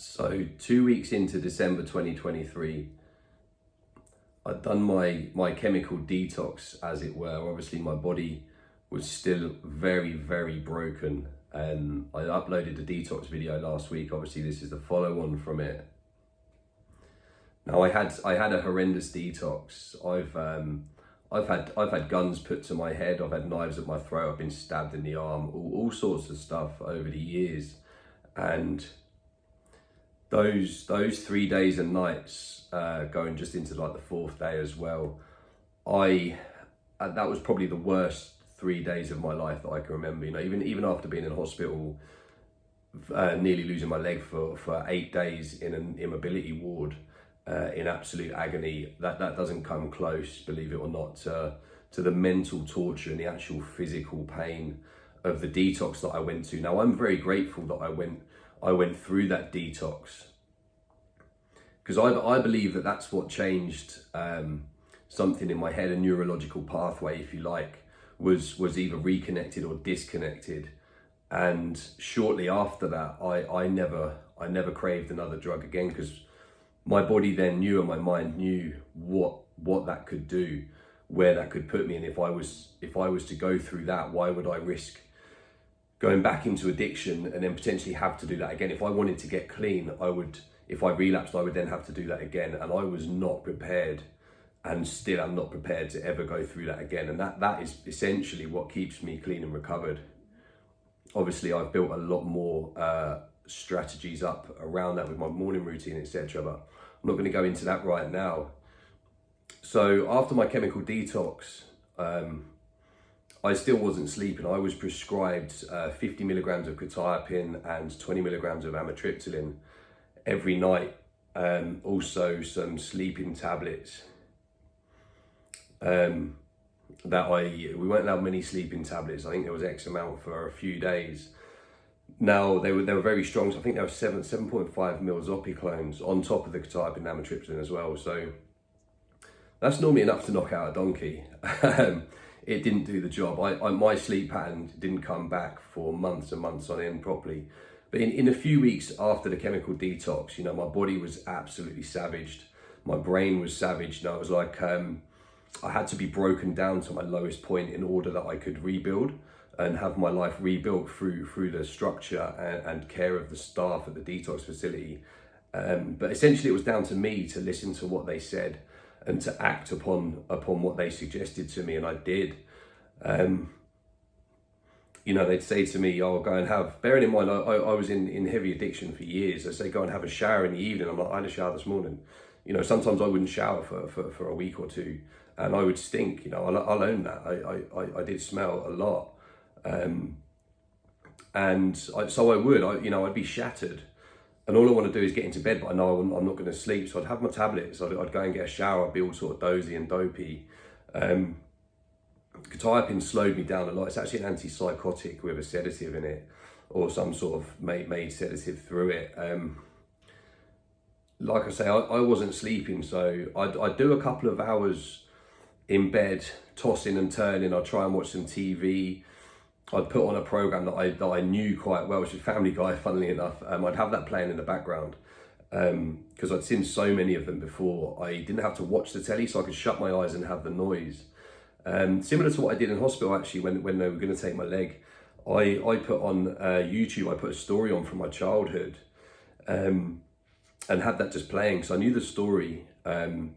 So 2 weeks into December 2023, I'd done my chemical detox, as it were. Obviously, my body was still very, very broken. And I uploaded a detox video last week. Obviously, this is the follow-on from it. Now, I had a horrendous detox. I've had guns put to my head. I've had knives at my throat. I've been stabbed in the arm. All sorts of stuff over the years. And those 3 days and nights, going just into like the fourth day as well, that was probably the worst 3 days of my life that I can remember. You know, even after being in hospital, nearly losing my leg for 8 days in an immobility ward, in absolute agony, that doesn't come close, believe it or not, to the mental torture and the actual physical pain of the detox that I went to. Now, I'm very grateful that I went through that detox, because I believe that that's what changed something in my head. A neurological pathway, if you like, was either reconnected or disconnected. And shortly after that, I never craved another drug again, because my body then knew and my mind knew what that could do, where that could put me. And if I was to go through that, why would I risk going back into addiction and then potentially have to do that again? If I wanted to get clean, if I relapsed, I would then have to do that again. And I was not prepared, and still I'm not prepared to ever go through that again. And that is essentially what keeps me clean and recovered. Obviously, I've built a lot more strategies up around that with my morning routine, etc. But I'm not going to go into that right now. So after my chemical detox, I still wasn't sleeping. I was prescribed 50 milligrams of quetiapine and 20 milligrams of amitriptyline every night. Also some sleeping tablets. We weren't allowed many sleeping tablets. I think there was X amount for a few days. Now, they were very strong. So I think there were 7.5 mils opiclones on top of the quetiapine and amitriptyline as well. So that's normally enough to knock out a donkey. It didn't do the job. My sleep pattern didn't come back for months and months on end properly. But in a few weeks after the chemical detox, you know, my body was absolutely savaged. My brain was savaged. And I was like, I had to be broken down to my lowest point in order that I could rebuild and have my life rebuilt through the structure and care of the staff at the detox facility. But essentially, it was down to me to listen to what they said and to act upon what they suggested to me, and I did. You know, they'd say to me, "Oh, go and have." Bearing in mind, I was in heavy addiction for years. They say, "Go and have a shower in the evening." I'm like, "I had a shower this morning." You know, sometimes I wouldn't shower for a week or two, and I would stink. You know, I'll own that. I did smell a lot, so I'd be shattered. And all I want to do is get into bed, but I know I'm not going to sleep. So I'd have my tablets, I'd go and get a shower, I'd be all sort of dozy and dopey. Quetiapine slowed me down a lot. It's actually an antipsychotic with a sedative in it, or some sort of made sedative through it. Like I say, I wasn't sleeping, so I'd do a couple of hours in bed, tossing and turning. I'd try and watch some TV. I'd put on a program that I knew quite well, which is Family Guy, funnily enough. I'd have that playing in the background, because I'd seen so many of them before. I didn't have to watch the telly, so I could shut my eyes and have the noise. Similar to what I did in hospital, actually, when they were going to take my leg. I put on YouTube, I put a story on from my childhood, and had that just playing, because I knew the story. And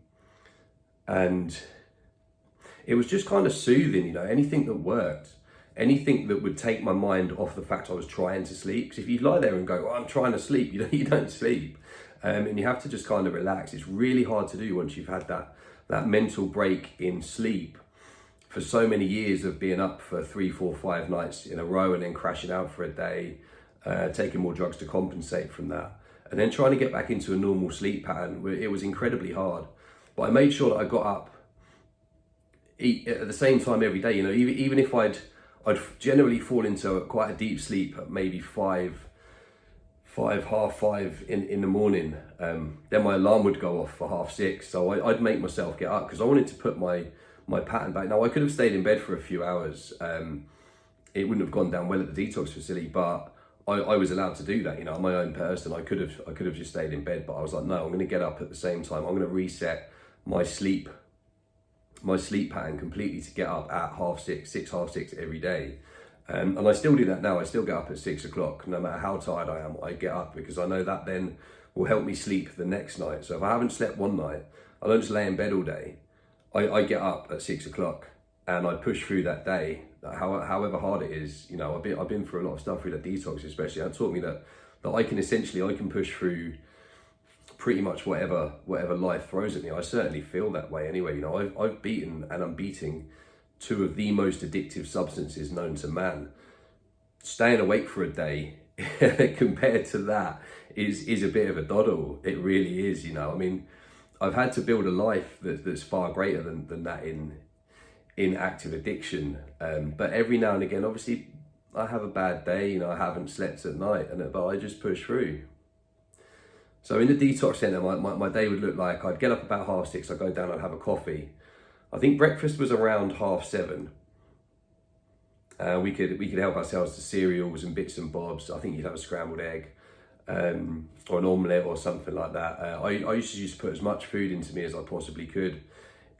it was just kind of soothing, you know, anything that worked. Anything that would take my mind off the fact I was trying to sleep. Because if you lie there and go, "Oh, I'm trying to sleep," you don't sleep. And you have to just kind of relax. It's really hard to do once you've had that mental break in sleep for so many years of being up for 3, 4, 5 nights in a row and then crashing out for a day, taking more drugs to compensate from that. And then trying to get back into a normal sleep pattern. It was incredibly hard. But I made sure that I got up at the same time every day. You know, even if I'd generally fall into quite a deep sleep at maybe 5, half 5 in the morning. Then my alarm would go off for 6:30. So I'd make myself get up, because I wanted to put my pattern back. Now, I could have stayed in bed for a few hours. It wouldn't have gone down well at the detox facility, but I was allowed to do that. You know, I'm my own person. I could have just stayed in bed, but I was like, no, I'm going to get up at the same time. I'm going to reset my sleep pattern completely to get up at 6:30 every day. And I still do that now. I still get up at 6 o'clock, no matter how tired I am. I get up because I know that then will help me sleep the next night. So if I haven't slept one night, I don't just lay in bed all day. I get up at 6 o'clock and I push through that day, however hard it is. You know, I've been through a lot of stuff through that detox, especially. It taught me that I can push through pretty much whatever life throws at me. I certainly feel that way anyway. You know, I've beaten and I'm beating two of the most addictive substances known to man. Staying awake for a day compared to that is a bit of a doddle. It really is. You know, I mean, I've had to build a life that's far greater than that in active addiction. But every now and again, obviously, I have a bad day. You know, I haven't slept at night, but I just push through. So in the detox centre, my day would look like I'd get up about 6:30. I'd go down. I'd have a coffee. I think breakfast was around 7:30. We could help ourselves to cereals and bits and bobs. I think you'd have a scrambled egg. Or an omelette or something like that. I used to just put as much food into me as I possibly could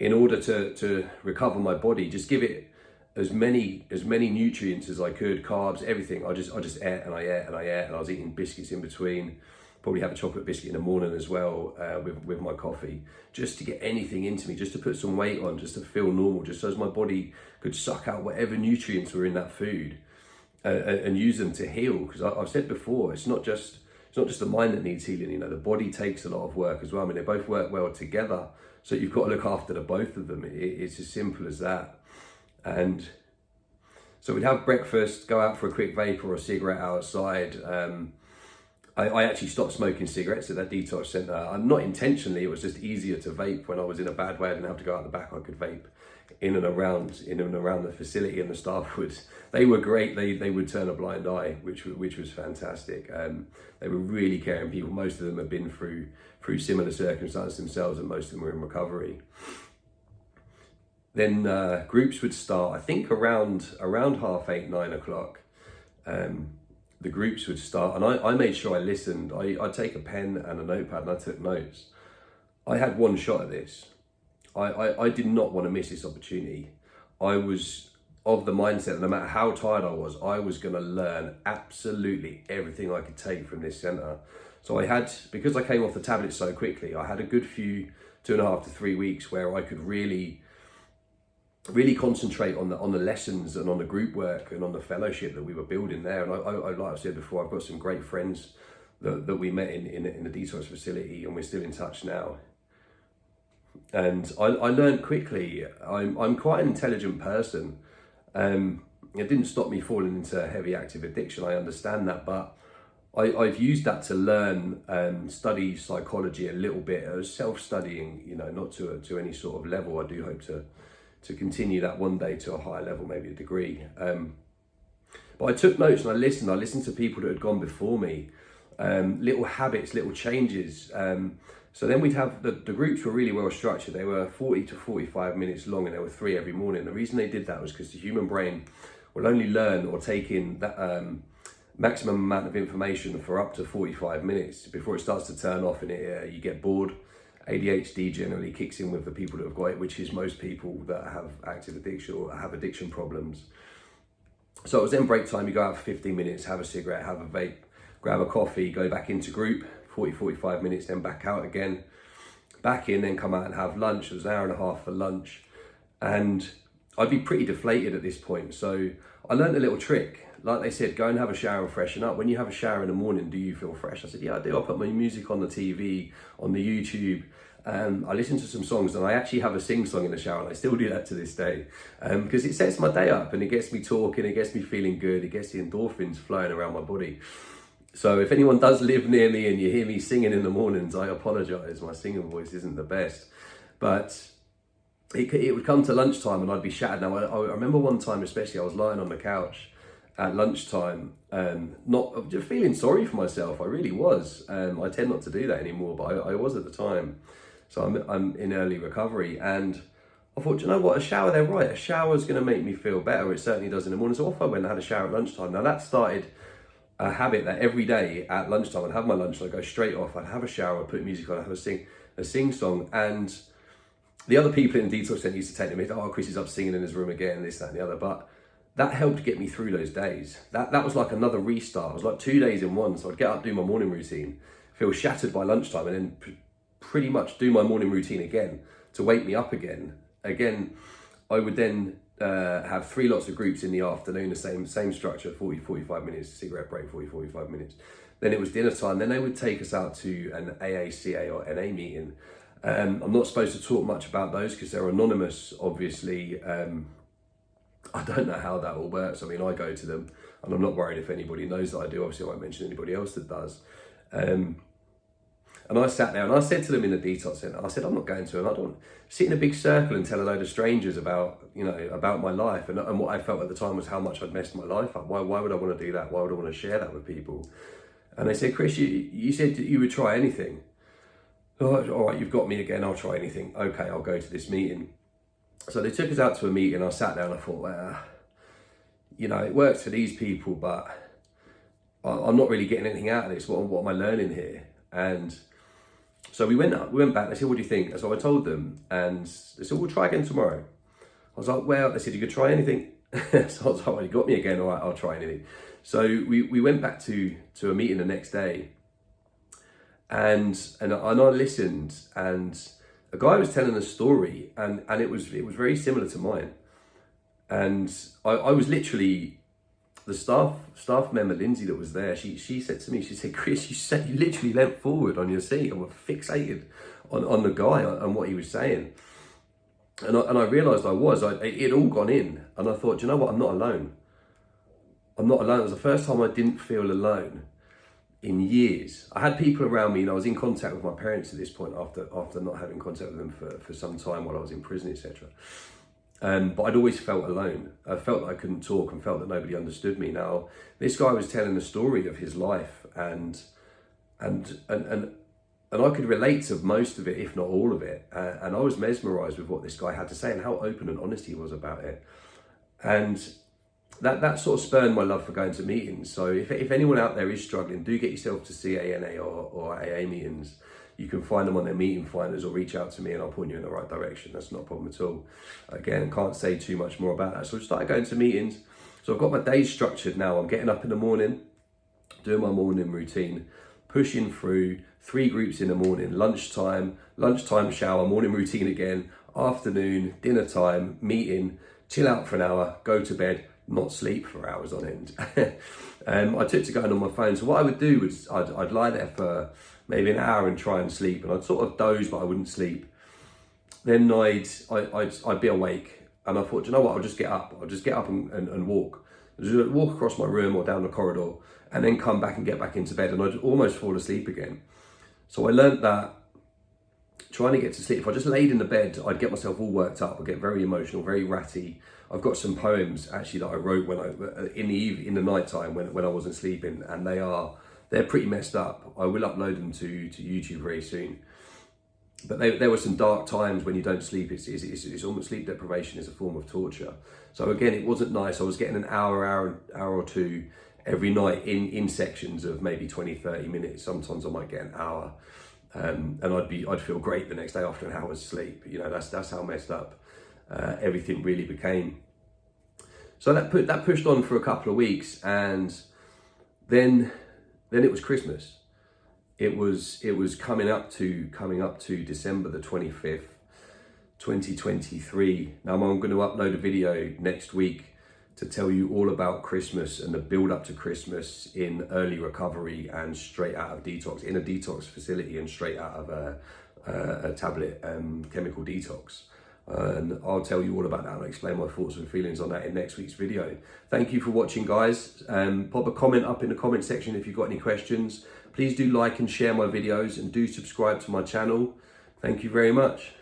in order to recover my body, just give it as many nutrients as I could, carbs, everything. I just ate and I ate and I ate, and I was eating biscuits in between. Probably have a chocolate biscuit in the morning as well with my coffee, just to get anything into me, just to put some weight on, just to feel normal, just so as my body could suck out whatever nutrients were in that food and use them to heal. Because I've said before, it's not just the mind that needs healing. You know, the body takes a lot of work as well. I mean, they both work well together, so you've got to look after the both of them. It's as simple as that. And so we'd have breakfast, go out for a quick vape or a cigarette outside. I actually stopped smoking cigarettes at that detox centre. Not intentionally, it was just easier to vape when I was in a bad way. I didn't have to go out the back. I could vape in and around the facility, and the staff they were great. They would turn a blind eye, which was fantastic. They were really caring people. Most of them have been through similar circumstances themselves, and most of them were in recovery. Then groups would start, I think around 8:30, 9 o'clock. The groups would start, and I made sure I listened. I'd take a pen and a notepad and I took notes. I had one shot at this. I did not want to miss this opportunity. I was of the mindset that no matter how tired I was going to learn absolutely everything I could take from this centre. So because I came off the tablets so quickly, I had a good few 2.5 to 3 weeks where I could really concentrate on the lessons and on the group work and on the fellowship that we were building there. And I like I said before, I've got some great friends that we met in the detox facility, and we're still in touch now. And I learned quickly. I'm quite an intelligent person. It didn't stop me falling into heavy active addiction. I understand that, but I've used that to learn and study psychology a little bit. I was self-studying, you know, not to any sort of level. I do hope to continue that one day to a higher level, maybe a degree. But I took notes and I listened to people that had gone before me, little habits, little changes. So then we'd have, the groups were really well structured. They were 40 to 45 minutes long, and there were 3 every morning. The reason they did that was because the human brain will only learn or take in that maximum amount of information for up to 45 minutes before it starts to turn off and you get bored. ADHD generally kicks in with the people that have got it, which is most people that have active addiction or have addiction problems. So it was then break time. You go out for 15 minutes, have a cigarette, have a vape, grab a coffee, go back into group, 45 minutes, then back out again, back in, then come out and have lunch. It was an hour and a half for lunch. And I'd be pretty deflated at this point. So I learned a little trick. Like they said, go and have a shower and freshen up. When you have a shower in the morning, do you feel fresh? I said, yeah, I do. I put my music on the TV, on the YouTube. I listen to some songs, and I actually have a sing song in the shower, and I still do that to this day because it sets my day up and it gets me talking, it gets me feeling good, it gets the endorphins flowing around my body. So if anyone does live near me and you hear me singing in the mornings, I apologise. My singing voice isn't the best. But it would come to lunchtime and I'd be shattered. Now, I remember one time especially, I was lying on the couch at lunchtime, not just feeling sorry for myself. I really was. I tend not to do that anymore, but I was at the time. So I'm in early recovery, and I thought, you know what, a shower, they're right. A shower's going to make me feel better. It certainly does in the morning. So off I went and had a shower at lunchtime. Now that started a habit that every day at lunchtime I'd have my lunch, I'd go straight off, I'd have a shower, I'd put music on, I'd have a sing song. And the other people in the detox centre used to take them, oh, Chris is up singing in his room again, this, that and the other. But that helped get me through those days. That was like another restart. It was like 2 days in one. So I'd get up, do my morning routine, feel shattered by lunchtime, and then pretty much do my morning routine again to wake me up again. Again, I would then have 3 lots of groups in the afternoon, the same structure, 45 minutes, cigarette break, 45 minutes. Then it was dinner time. Then they would take us out to an AACA or NA meeting. I'm not supposed to talk much about those because they're anonymous, obviously. I don't know how that all works. I mean, I go to them and I'm not worried if anybody knows that I do. Obviously, I won't mention anybody else that does. And I sat there and I said to them in the detox centre, I said, I'm not going to, and I don't sit in a big circle and tell a load of strangers about, about my life. And what I felt at the time was how much I'd messed my life up. Why would I want to do that? Why would I want to share that with people? And they said, Chris, you said that you would try anything. All right, you've got me again. I'll try anything. Okay, I'll go to this meeting. So they took us out to a meeting. I sat down and I thought, well, it works for these people, but I'm not really getting anything out of this. What am I learning here? And so we went back. They said, what do you think? And so I told them, and they said, we'll try again tomorrow. I was like, well, they said, you could try anything. So I was like, well, you got me again. All right, I'll try anything. So we went back to a meeting the next day, and I listened, and a guy was telling a story, and it was very similar to mine. And I was literally, the staff member, Lindsay, that was there, she said to me, she said, Chris, you literally leant forward on your seat and were fixated on the guy and what he was saying. And I realised it had all gone in, and I thought, you know what, I'm not alone. I'm not alone. It was the first time I didn't feel alone in years. I had people around me, I was in contact with my parents at this point after not having contact with them for some time while I was in prison, etc. But I'd always felt alone. I felt that I couldn't talk and felt that nobody understood me. Now, this guy was telling the story of his life, and I could relate to most of it, if not all of it. And I was mesmerised with what this guy had to say and how open and honest he was about it. And that sort of spurred my love for going to meetings. So if anyone out there is struggling, do get yourself to CANA or AA meetings. You can find them on their meeting finders, or reach out to me and I'll point you in the right direction. That's not a problem at all. Again, can't say too much more about that. So I started going to meetings. So I've got my days structured now. I'm getting up in the morning, doing my morning routine, pushing through 3 groups in the morning, lunchtime shower, morning routine again, afternoon, dinner time, meeting, chill out for an hour, go to bed, not sleep for hours on end. I took to going on my phone. So what I would do was I'd lie there for maybe an hour and try and sleep, and I'd sort of doze, but I wouldn't sleep. Then I'd be awake, and I thought, you know what, I'll just get up and walk. Just walk across my room or down the corridor, and then come back and get back into bed, and I'd almost fall asleep again. So I learn't that trying to get to sleep, if I just laid in the bed, I'd get myself all worked up. I'd get very emotional, very ratty. I've got some poems actually that I wrote in the night time when I wasn't sleeping, and they're pretty messed up. I will upload them to YouTube very soon. But there were some dark times when you don't sleep. It's almost, sleep deprivation is a form of torture. So again, it wasn't nice. I was getting an hour or two every night in sections of maybe 20, 30 minutes. Sometimes I might get an hour. And I'd feel great the next day after an hour's sleep. That's how messed up everything really became. So that pushed on for a couple of weeks, and then it was Christmas. It was coming up to December the 25th, 2023. Now I'm going to upload a video next week to tell you all about Christmas and the build up to Christmas in early recovery and straight out of detox, in a detox facility and straight out of a tablet chemical detox. And I'll tell you all about that and explain my thoughts and feelings on that in next week's video. Thank you for watching, guys. Pop a comment up in the comment section if you've got any questions. Please do like and share my videos, and do subscribe to my channel. Thank you very much.